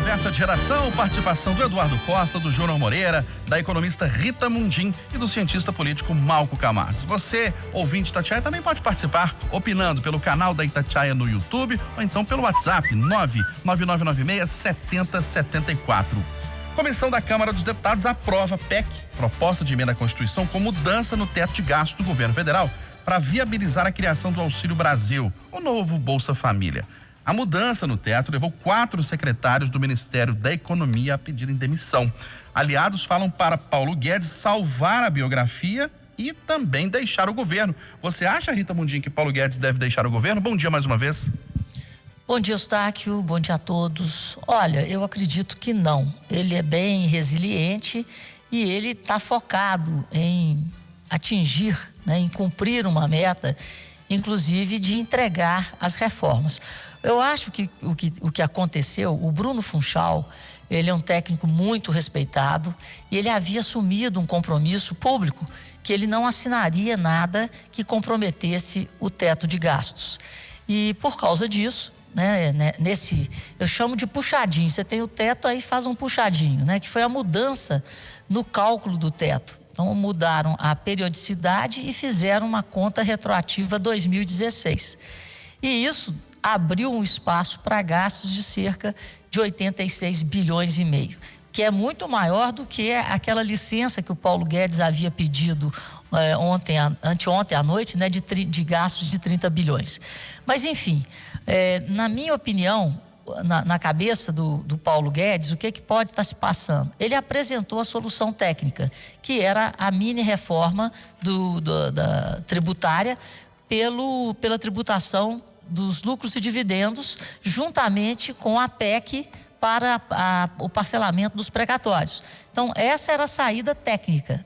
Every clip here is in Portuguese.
Conversa de Geração, participação do Eduardo Costa, do Júnior Moreira, da economista Rita Mundim e do cientista político Malco Camargo. Você, ouvinte Itatiaia, também pode participar opinando pelo canal da Itatiaia no YouTube ou então pelo WhatsApp 99996-7074. Comissão da Câmara dos Deputados aprova PEC, proposta de emenda à Constituição, com mudança no teto de gasto do governo federal para viabilizar a criação do Auxílio Brasil, o novo Bolsa Família. A mudança no teto levou 4 secretários do Ministério da Economia a pedirem demissão. Aliados falam para Paulo Guedes salvar a biografia e também deixar o governo. Você acha, Rita Mundim, que Paulo Guedes deve deixar o governo? Bom dia mais uma vez. Bom dia, Eustáquio. Bom dia a todos. Olha, eu acredito que não. Ele é bem resiliente e ele está focado em atingir, em cumprir uma meta, inclusive de entregar as reformas. Eu acho que o que aconteceu, o Bruno Funchal, ele é um técnico muito respeitado e ele havia assumido um compromisso público que ele não assinaria nada que comprometesse o teto de gastos. E por causa disso, eu chamo de puxadinho, você tem o teto, aí faz um puxadinho, que foi a mudança no cálculo do teto. Então mudaram a periodicidade e fizeram uma conta retroativa 2016. E isso abriu um espaço para gastos de cerca de 86 bilhões e meio, que é muito maior do que aquela licença que o Paulo Guedes havia pedido anteontem à noite, de gastos de 30 bilhões. Mas, enfim, na minha opinião, na cabeça do Paulo Guedes, o que pode estar se passando? Ele apresentou a solução técnica, que era a mini reforma da tributária pela tributação dos lucros e dividendos, juntamente com a PEC para o parcelamento dos precatórios. Então, essa era a saída técnica.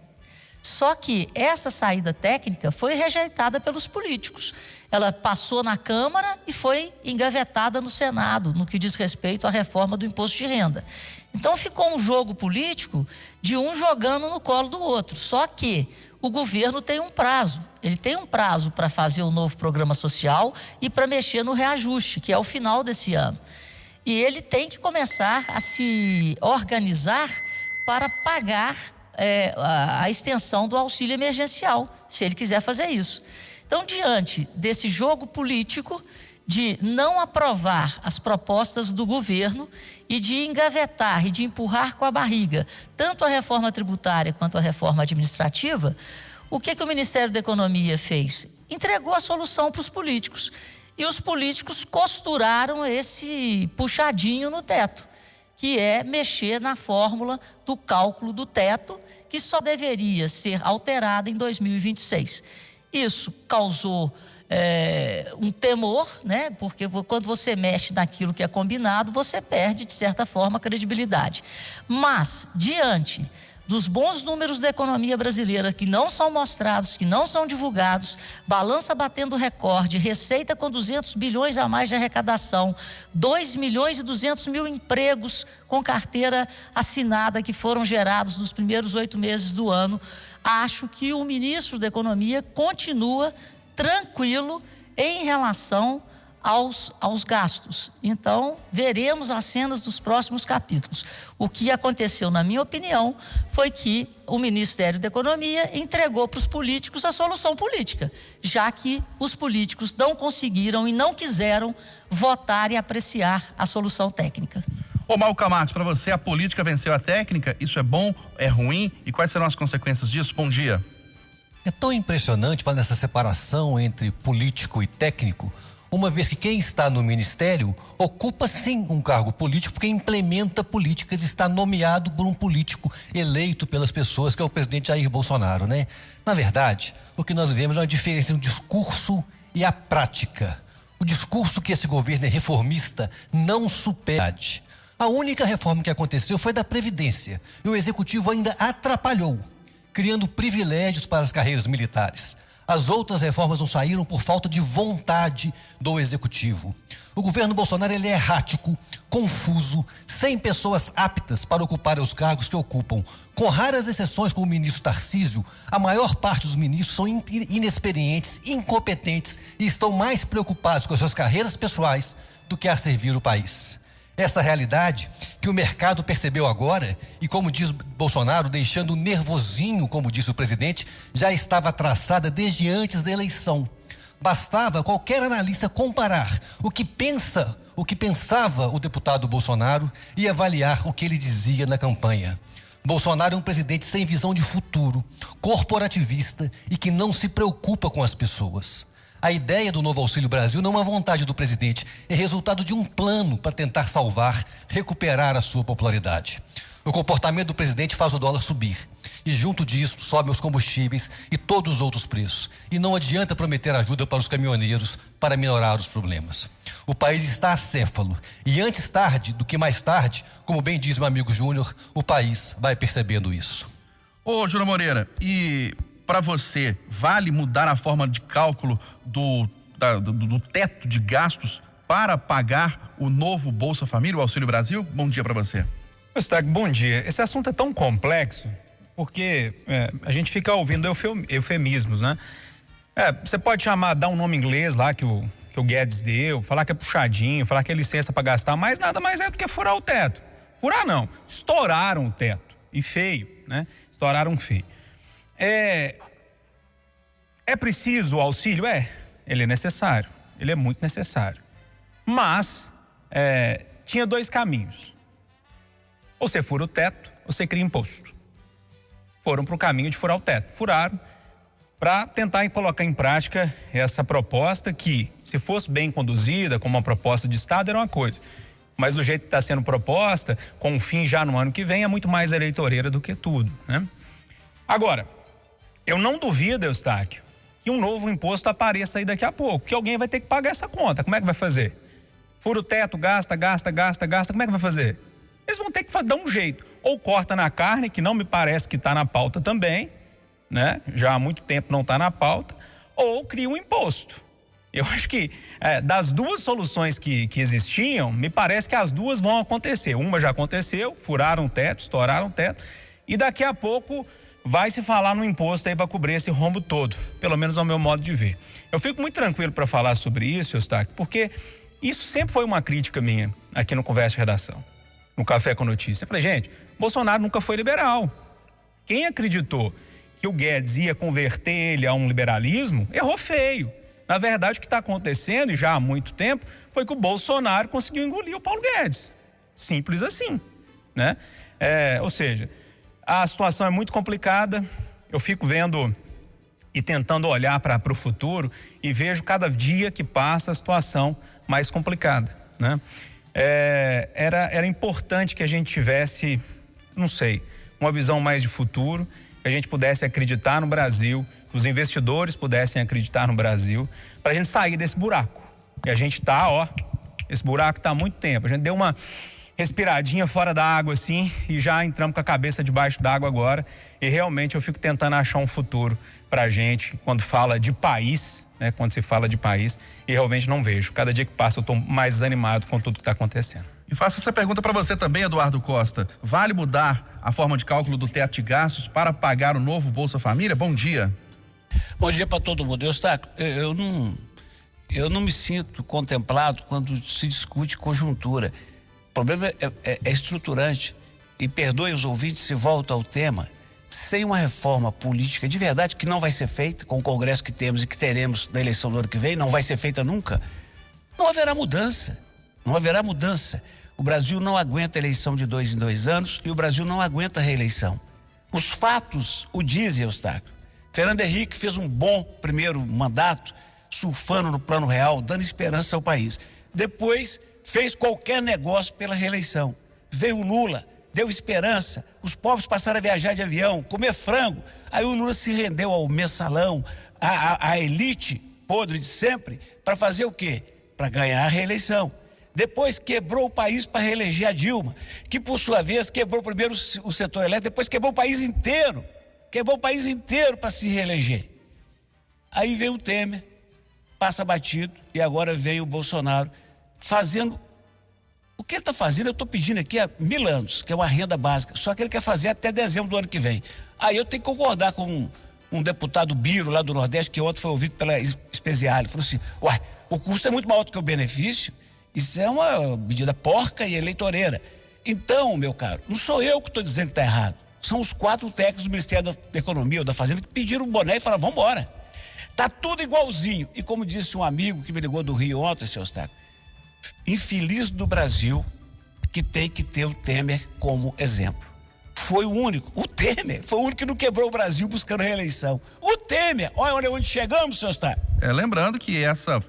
Só que essa saída técnica foi rejeitada pelos políticos. Ela passou na Câmara e foi engavetada no Senado, no que diz respeito à reforma do imposto de renda. Então ficou um jogo político de um jogando no colo do outro. Só que o governo tem um prazo. Ele tem um prazo para fazer o novo programa social e para mexer no reajuste, que é o final desse ano. E ele tem que começar a se organizar para pagar a extensão do auxílio emergencial, se ele quiser fazer isso. Então, diante desse jogo político de não aprovar as propostas do governo e de engavetar e de empurrar com a barriga tanto a reforma tributária quanto a reforma administrativa, o que o Ministério da Economia fez? Entregou a solução para os políticos. E os políticos costuraram esse puxadinho no teto, que é mexer na fórmula do cálculo do teto, que só deveria ser alterada em 2026. Isso causou um temor, porque quando você mexe naquilo que é combinado, você perde, de certa forma, a credibilidade. Mas, diante dos bons números da economia brasileira que não são mostrados, que não são divulgados, balança batendo recorde, receita com 200 bilhões a mais de arrecadação, 2 milhões e 200 mil empregos com carteira assinada que foram gerados nos primeiros 8 meses do ano, acho que o ministro da Economia continua tranquilo em relação aos gastos. Então, veremos as cenas dos próximos capítulos. O que aconteceu, na minha opinião, foi que o Ministério da Economia entregou para os políticos a solução política, já que os políticos não conseguiram e não quiseram votar e apreciar a solução técnica. Ô Malco Camargo, para você a política venceu a técnica? Isso é bom, é ruim? E quais serão as consequências disso? Bom dia. É tão impressionante falar nessa separação entre político e técnico, uma vez que quem está no ministério ocupa sim um cargo político porque implementa políticas, está nomeado por um político eleito pelas pessoas, que é o presidente Jair Bolsonaro, Na verdade, o que nós vemos é uma diferença no discurso e a prática. O discurso que esse governo é reformista não supera. A única reforma que aconteceu foi da Previdência e o Executivo ainda atrapalhou, criando privilégios para as carreiras militares. As outras reformas não saíram por falta de vontade do Executivo. O governo Bolsonaro ele é errático, confuso, sem pessoas aptas para ocupar os cargos que ocupam. Com raras exceções, como o ministro Tarcísio, a maior parte dos ministros são inexperientes, incompetentes e estão mais preocupados com as suas carreiras pessoais do que a servir o país. Essa realidade que o mercado percebeu agora e, como diz Bolsonaro, deixando nervosinho, como disse o presidente, já estava traçada desde antes da eleição. Bastava qualquer analista comparar o que pensava o deputado Bolsonaro e avaliar o que ele dizia na campanha. Bolsonaro é um presidente sem visão de futuro, corporativista e que não se preocupa com as pessoas. A ideia do novo Auxílio Brasil não é uma vontade do presidente, é resultado de um plano para tentar salvar, recuperar a sua popularidade. O comportamento do presidente faz o dólar subir. E junto disso, sobem os combustíveis e todos os outros preços. E não adianta prometer ajuda para os caminhoneiros para minorar os problemas. O país está acéfalo. E antes tarde do que mais tarde, como bem diz meu amigo Júnior, o país vai percebendo isso. Ô, Júnior Moreira, e para você, vale mudar a forma de cálculo do teto de gastos para pagar o novo Bolsa Família, o Auxílio Brasil? Bom dia para você. Eustáquio, bom dia. Esse assunto é tão complexo porque a gente fica ouvindo eufemismos, né? Você pode dar um nome inglês lá que o Guedes deu, falar que é puxadinho, falar que é licença para gastar, mas nada mais é do que furar o teto. Furar não, estouraram o teto, e feio, né? Estouraram feio. É preciso o auxílio? Ele é necessário, ele é muito necessário. Mas tinha dois caminhos. Ou você fura o teto, ou você cria imposto. Foram para o caminho de furar o teto. Furaram para tentar colocar em prática essa proposta que, se fosse bem conduzida, como uma proposta de Estado, era uma coisa. Mas do jeito que está sendo proposta, com o fim já no ano que vem, é muito mais eleitoreira do que tudo, né? Agora, eu não duvido, Eustáquio, que um novo imposto apareça aí daqui a pouco, que alguém vai ter que pagar essa conta. Como é que vai fazer? Fura o teto, gasta, como é que vai fazer? Eles vão ter que dar um jeito. Ou corta na carne, que não me parece que está na pauta também, né? Já há muito tempo não está na pauta, ou cria um imposto. Eu acho que das duas soluções que existiam, me parece que as duas vão acontecer. Uma já aconteceu, furaram o teto, estouraram o teto, e daqui a pouco vai se falar no imposto aí para cobrir esse rombo todo, pelo menos ao meu modo de ver. Eu fico muito tranquilo para falar sobre isso, Eustáquio, porque isso sempre foi uma crítica minha aqui no Conversa de Redação, no Café com Notícia. Eu falei, gente, Bolsonaro nunca foi liberal. Quem acreditou que o Guedes ia converter ele a um liberalismo, errou feio. Na verdade, o que está acontecendo, e já há muito tempo, foi que o Bolsonaro conseguiu engolir o Paulo Guedes. Simples assim, né? Ou seja, a situação é muito complicada. Eu fico vendo e tentando olhar para o futuro e vejo cada dia que passa a situação mais complicada, né? Era importante que a gente tivesse, não sei, uma visão mais de futuro, que a gente pudesse acreditar no Brasil, que os investidores pudessem acreditar no Brasil, para a gente sair desse buraco. E a gente esse buraco está há muito tempo. A gente deu uma respiradinha fora da água assim e já entramos com a cabeça debaixo d'água agora. E realmente eu fico tentando achar um futuro para a gente quando fala de país, né? Quando se fala de país, e realmente não vejo. Cada dia que passa eu estou mais desanimado com tudo que está acontecendo. E faço essa pergunta para você também, Eduardo Costa. Vale mudar a forma de cálculo do teto de gastos para pagar o novo Bolsa Família? Bom dia. Bom dia para todo mundo. Eustáquio, eu não me sinto contemplado quando se discute conjuntura. O problema é estruturante. E perdoe os ouvintes se volta ao tema. Sem uma reforma política de verdade, que não vai ser feita com o Congresso que temos e que teremos na eleição do ano que vem, não vai ser feita nunca, não haverá mudança. Não haverá mudança. O Brasil não aguenta eleição de 2 em 2 anos e o Brasil não aguenta reeleição. Os fatos o dizem, Eustáquio. Fernando Henrique fez um bom primeiro mandato, surfando no plano real, dando esperança ao país. Depois fez qualquer negócio pela reeleição. Veio o Lula, deu esperança, os pobres passaram a viajar de avião, comer frango. Aí o Lula se rendeu ao mensalão, à elite podre de sempre, para fazer o quê? Para ganhar a reeleição. Depois quebrou o país para reeleger a Dilma, que por sua vez quebrou primeiro o setor elétrico, depois quebrou o país inteiro. Quebrou o país inteiro para se reeleger. Aí veio o Temer, passa batido, e agora veio o Bolsonaro fazendo. O que ele está fazendo, eu estou pedindo aqui há 1000 anos, que é uma renda básica, só que ele quer fazer até dezembro do ano que vem. Aí eu tenho que concordar com um deputado Biro, lá do Nordeste, que ontem foi ouvido pela Espesiale. Falou assim, o custo é muito maior do que o benefício, Isso é uma medida porca e eleitoreira. Então, meu caro, não sou eu que estou dizendo que está errado. São os 4 técnicos do Ministério da Economia ou da Fazenda que pediram o boné e falaram, vamos embora. Tá tudo igualzinho. E como disse um amigo que me ligou do Rio ontem, seu Eustáquio, infeliz do Brasil que tem que ter o Temer como exemplo. Foi o único, o Temer, foi o único que não quebrou o Brasil buscando reeleição. O Temer, olha onde chegamos, seu Eustáquio. Lembrando que essa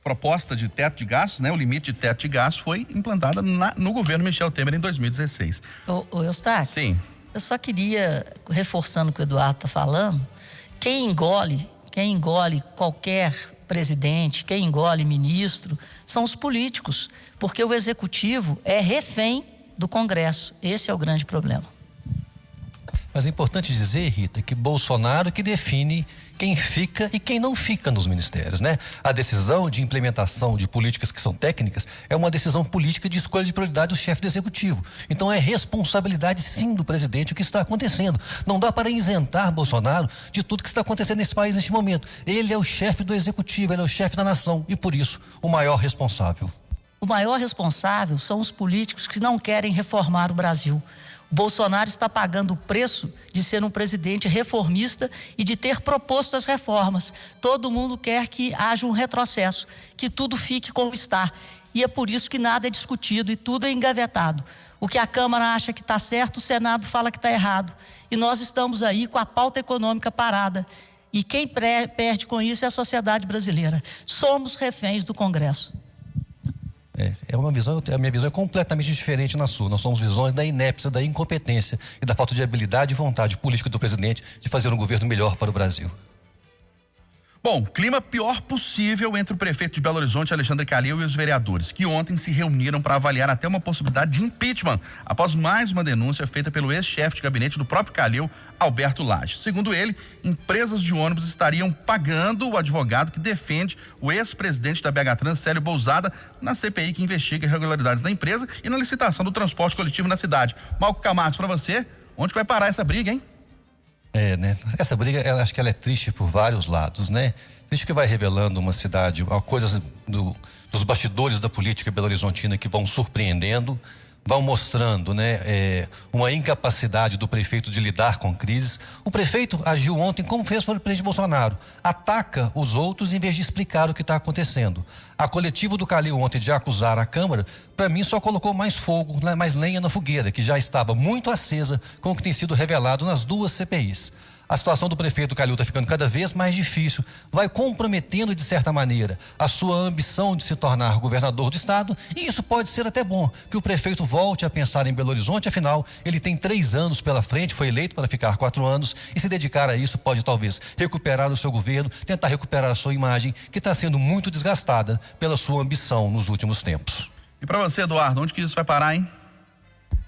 proposta de teto de gastos, né, o limite de teto de gastos foi implantada no governo Michel Temer em 2016. Ô Eustáquio, Sim. Eu só queria, reforçando o que o Eduardo está falando, quem engole qualquer presidente, quem engole ministro, são os políticos, porque o executivo é refém do Congresso. Esse é o grande problema. Mas é importante dizer, Rita, que Bolsonaro que define quem fica e quem não fica nos ministérios, né? A decisão de implementação de políticas que são técnicas é uma decisão política de escolha de prioridade do chefe do executivo. Então é responsabilidade sim do presidente o que está acontecendo. Não dá para isentar Bolsonaro de tudo que está acontecendo nesse país neste momento. Ele é o chefe do executivo, ele é o chefe da nação e por isso o maior responsável. O maior responsável são os políticos que não querem reformar o Brasil. Bolsonaro está pagando o preço de ser um presidente reformista e de ter proposto as reformas. Todo mundo quer que haja um retrocesso, que tudo fique como está. E é por isso que nada é discutido e tudo é engavetado. O que a Câmara acha que está certo, o Senado fala que está errado. E nós estamos aí com a pauta econômica parada. E quem perde com isso é a sociedade brasileira. Somos reféns do Congresso. A minha visão é completamente diferente na sua. Nós somos visões da inépcia, da incompetência e da falta de habilidade e vontade política do presidente de fazer um governo melhor para o Brasil. Bom, clima pior possível entre o prefeito de Belo Horizonte, Alexandre Calil, e os vereadores, que ontem se reuniram para avaliar até uma possibilidade de impeachment, após mais uma denúncia feita pelo ex-chefe de gabinete do próprio Calil, Alberto Lage. Segundo ele, empresas de ônibus estariam pagando o advogado que defende o ex-presidente da BH Trans, Célio Bousada, na CPI que investiga irregularidades da empresa e na licitação do transporte coletivo na cidade. Malco Camargo, para você, onde vai parar essa briga, hein? Né? Essa briga, acho que ela é triste por vários lados, né? Triste que vai revelando uma cidade, coisas dos bastidores da política belo-horizontina que vão surpreendendo, vão mostrando, né, uma incapacidade do prefeito de lidar com crises. O prefeito agiu ontem como fez o presidente Bolsonaro, ataca os outros em vez de explicar o que está acontecendo. A coletiva do Calil ontem de acusar a Câmara, para mim só colocou mais fogo, mais lenha na fogueira, que já estava muito acesa com o que tem sido revelado nas duas CPIs. A situação do prefeito Calil está ficando cada vez mais difícil, vai comprometendo de certa maneira a sua ambição de se tornar governador do estado, e isso pode ser até bom, que o prefeito volte a pensar em Belo Horizonte, afinal ele tem 3 anos pela frente, foi eleito para ficar 4 anos, e se dedicar a isso pode talvez recuperar o seu governo, tentar recuperar a sua imagem, que está sendo muito desgastada pela sua ambição nos últimos tempos. E para você, Eduardo, onde que isso vai parar, hein?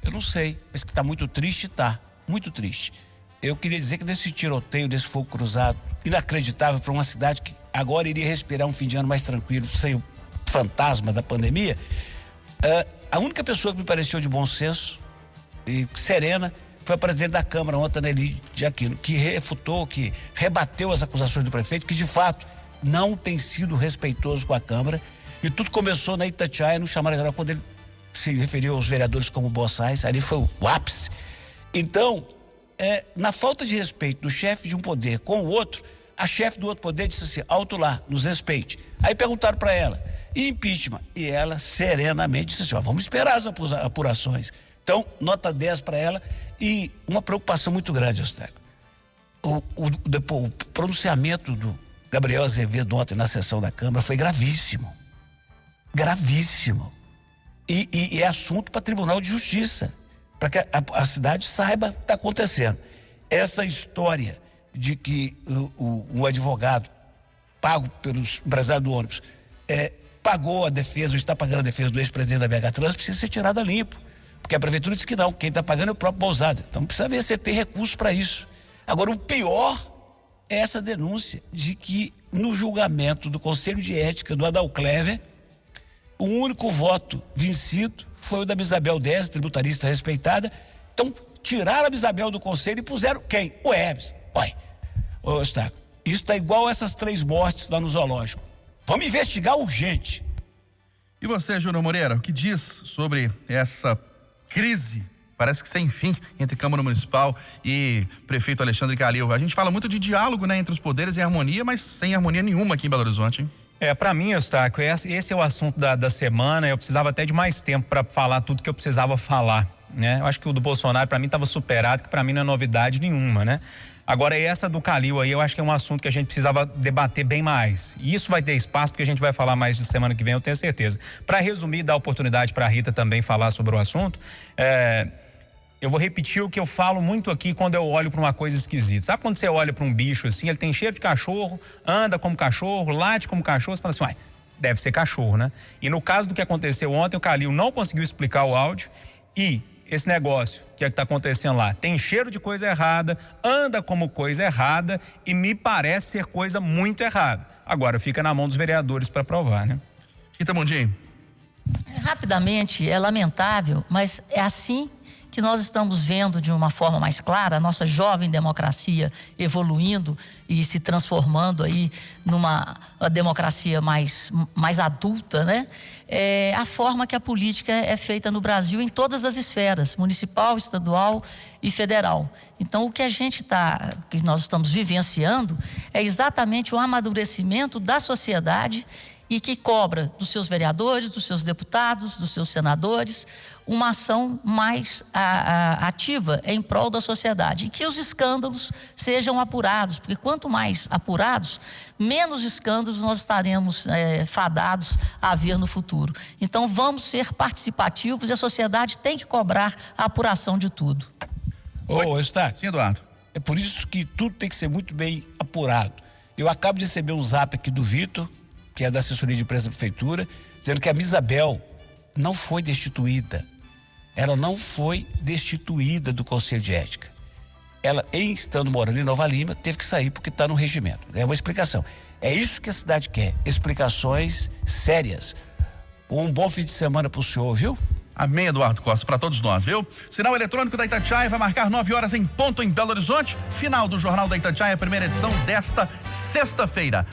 Eu não sei, mas que está muito triste, tá, muito triste. Eu queria dizer que nesse tiroteio, desse fogo cruzado, inacreditável para uma cidade que agora iria respirar um fim de ano mais tranquilo, sem o fantasma da pandemia, a única pessoa que me pareceu de bom senso e serena foi a presidente da Câmara ontem, Anneli de Aquino, que refutou, que rebateu as acusações do prefeito, que de fato não tem sido respeitoso com a Câmara. E tudo começou na Itatiaia, no chamado geral, quando ele se referiu aos vereadores como boçais, ali foi o ápice. Então, na falta de respeito do chefe de um poder com o outro, a chefe do outro poder disse assim, alto lá, nos respeite. Aí perguntaram para ela, e impeachment? E ela serenamente disse assim, vamos esperar as apurações. Então, nota 10 para ela e uma preocupação muito grande, Eustáquio. O pronunciamento do Gabriel Azevedo ontem na sessão da Câmara foi gravíssimo. Gravíssimo. E é assunto para Tribunal de Justiça, para que a cidade saiba o que está acontecendo. Essa história de que o advogado pago pelos empresários do ônibus pagou a defesa, ou está pagando a defesa do ex-presidente da BH Trans, precisa ser tirada limpo. Porque a prefeitura disse que não, quem está pagando é o próprio Bousada. Então precisa ver se tem recurso para isso. Agora, o pior é essa denúncia de que no julgamento do Conselho de Ética do Adal Clever, o único voto vencido foi o da Bisabel Dez, tributarista respeitada. Então, tiraram a Bisabel do conselho e puseram quem? O Hermes. Olha, ô Eustáquio, isso está igual a essas 3 mortes lá no zoológico. Vamos investigar urgente. E você, Júnior Moreira, o que diz sobre essa crise, parece que sem fim, entre Câmara Municipal e prefeito Alexandre Calil? A gente fala muito de diálogo, né, entre os poderes e harmonia, mas sem harmonia nenhuma aqui em Belo Horizonte, hein? Para mim, Eustáquio, esse é o assunto da semana. Eu precisava até de mais tempo para falar tudo que eu precisava falar, né? Eu acho que o do Bolsonaro, para mim, estava superado, que para mim não é novidade nenhuma, né? Agora, essa do Calil aí, eu acho que é um assunto que a gente precisava debater bem mais. E isso vai ter espaço, porque a gente vai falar mais de semana que vem, eu tenho certeza. Para resumir, dar oportunidade para a Rita também falar sobre o assunto, eu vou repetir o que eu falo muito aqui quando eu olho para uma coisa esquisita. Sabe quando você olha para um bicho assim, ele tem cheiro de cachorro, anda como cachorro, late como cachorro, você fala assim, uai, deve ser cachorro, né? E no caso do que aconteceu ontem, o Calil não conseguiu explicar o áudio e esse negócio que está acontecendo lá tem cheiro de coisa errada, anda como coisa errada e me parece ser coisa muito errada. Agora fica na mão dos vereadores para provar, né? Rita Mundim. Rapidamente, é lamentável, mas é assim que nós estamos vendo de uma forma mais clara a nossa jovem democracia evoluindo e se transformando aí numa democracia mais adulta, né? A forma que a política é feita no Brasil em todas as esferas, municipal, estadual e federal. Então, o que que nós estamos vivenciando é exatamente o amadurecimento da sociedade e que cobra dos seus vereadores, dos seus deputados, dos seus senadores, uma ação mais ativa em prol da sociedade. E que os escândalos sejam apurados, porque quanto mais apurados, menos escândalos nós estaremos fadados a ver no futuro. Então, vamos ser participativos e a sociedade tem que cobrar a apuração de tudo. Ô, Eustáquio. Sim, Eduardo. É por isso que tudo tem que ser muito bem apurado. Eu acabo de receber um zap aqui do Vitor, que é da assessoria de imprensa da prefeitura, dizendo que a Misabel não foi destituída. Ela não foi destituída do Conselho de Ética. Ela, estando morando em Nova Lima, teve que sair porque está no regimento. É uma explicação. É isso que a cidade quer, explicações sérias. Um bom fim de semana para o senhor, viu? Amém, Eduardo Costa, para todos nós, viu? Sinal eletrônico da Itatiaia vai marcar 9 horas em ponto em Belo Horizonte. Final do Jornal da Itatiaia, primeira edição desta sexta-feira.